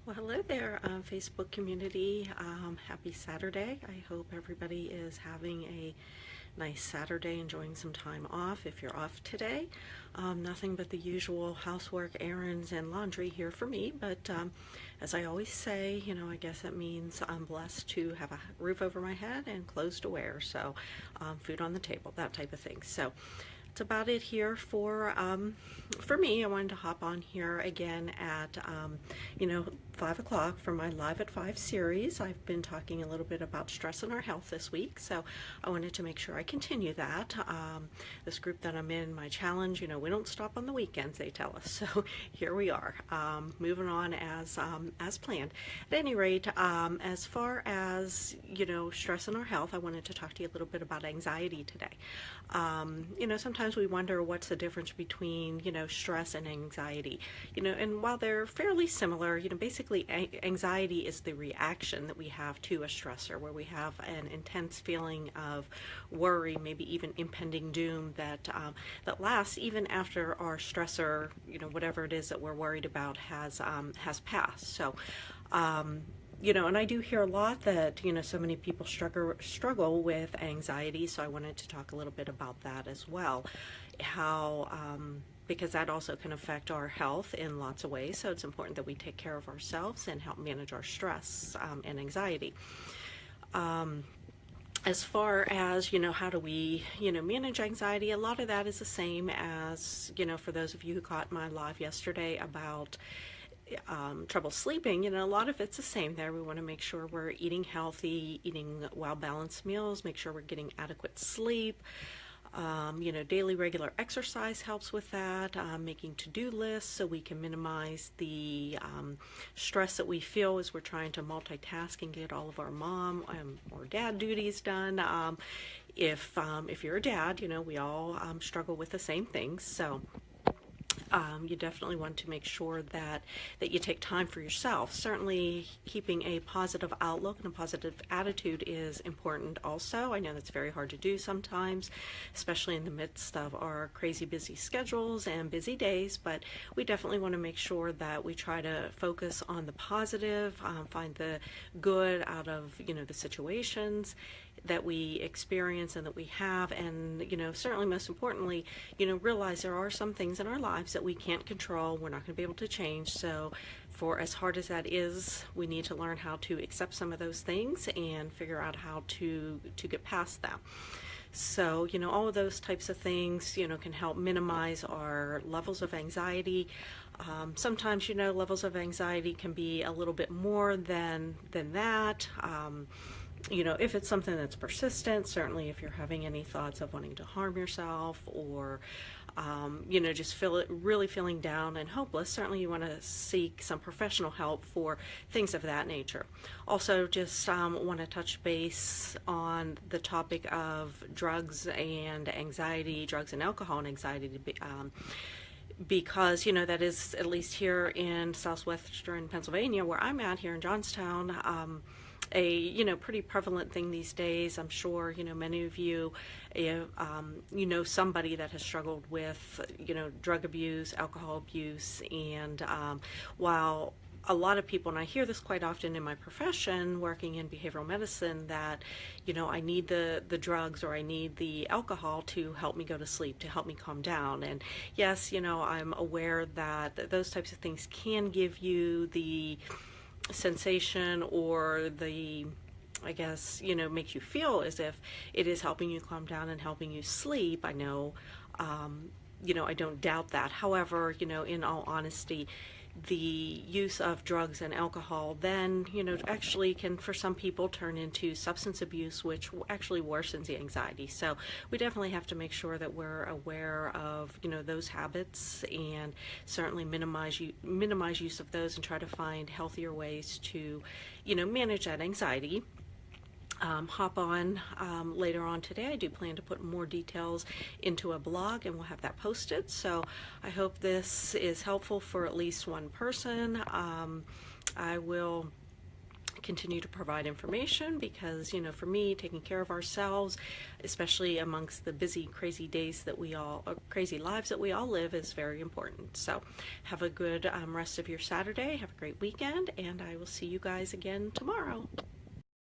Well, hello there, Facebook community. Happy Saturday. I hope everybody is having a nice Saturday, enjoying some time off. If you're off today, nothing but the usual housework, errands, and laundry here for me. But as I always say, I guess it means I'm blessed to have a roof over my head and clothes to wear. So food on the table, that type of thing. So that's about it here for me. I wanted to hop on here again at 5 o'clock for my Live at 5 series. I've been talking a little bit about stress in our health this week, so I wanted to make sure I continue that. This group that I'm in, my challenge, we don't stop on the weekends, they tell us. So here we are, moving on as planned. At any rate, as far as stress in our health, I wanted to talk to you a little bit about anxiety today. Sometimes we wonder what's the difference between stress and anxiety. And while they're fairly similar, basically anxiety is the reaction that we have to a stressor, where we have an intense feeling of worry, maybe even impending doom that lasts even after our stressor, whatever it is that we're worried about, has passed. So and I do hear a lot that, so many people struggle with anxiety, so I wanted to talk a little bit about that as well. How, because that also can affect our health in lots of ways, so it's important that we take care of ourselves and help manage our stress and anxiety. As far as, how do we, manage anxiety, a lot of that is the same as, for those of you who caught my live yesterday about trouble sleeping, a lot of it's the same there. We want to make sure we're eating healthy, eating well-balanced meals, make sure we're getting adequate sleep. Daily regular exercise helps with that, making to-do lists so we can minimize the stress that we feel as we're trying to multitask and get all of our mom or dad duties done. If you're a dad, we all struggle with the same things, so you definitely want to make sure that you take time for yourself. Certainly keeping a positive outlook and a positive attitude is important also. I know that's very hard to do sometimes, especially in the midst of our crazy busy schedules and busy days, but we definitely want to make sure that we try to focus on the positive, find the good out of the situations that we experience and that we have, and certainly most importantly, realize there are some things in our lives that we can't control, we're not going to be able to change. So for as hard as that is, we need to learn how to accept some of those things and figure out how to get past them. So all of those types of things can help minimize our levels of anxiety. Sometimes levels of anxiety can be a little bit more than that. If it's something that's persistent, certainly if you're having any thoughts of wanting to harm yourself or, just really feeling down and hopeless, certainly you want to seek some professional help for things of that nature. Also, just want to touch base on the topic of drugs and anxiety, drugs and alcohol and anxiety, because that is, at least here in southwestern Pennsylvania, where I'm at here in Johnstown, a pretty prevalent thing these days. I'm sure many of you somebody that has struggled with drug abuse, alcohol abuse, and while a lot of people, and I hear this quite often in my profession working in behavioral medicine, that I need the drugs or I need the alcohol to help me go to sleep, to help me calm down. And yes, I'm aware that those types of things can give you the sensation or the, I guess, make you feel as if it is helping you calm down and helping you sleep. I know, I don't doubt that. However, in all honesty, the use of drugs and alcohol then, actually can, for some people, turn into substance abuse, which actually worsens the anxiety. So we definitely have to make sure that we're aware of, those habits, and certainly minimize use of those and try to find healthier ways to, manage that anxiety. Hop on later on today. I do plan to put more details into a blog, and we'll have that posted. So I hope this is helpful for at least one person. I will continue to provide information because, you know, for me, taking care of ourselves, especially amongst the busy, crazy days that we all, crazy lives that we all live, is very important. So have a good rest of your Saturday. Have a great weekend, and I will see you guys again tomorrow.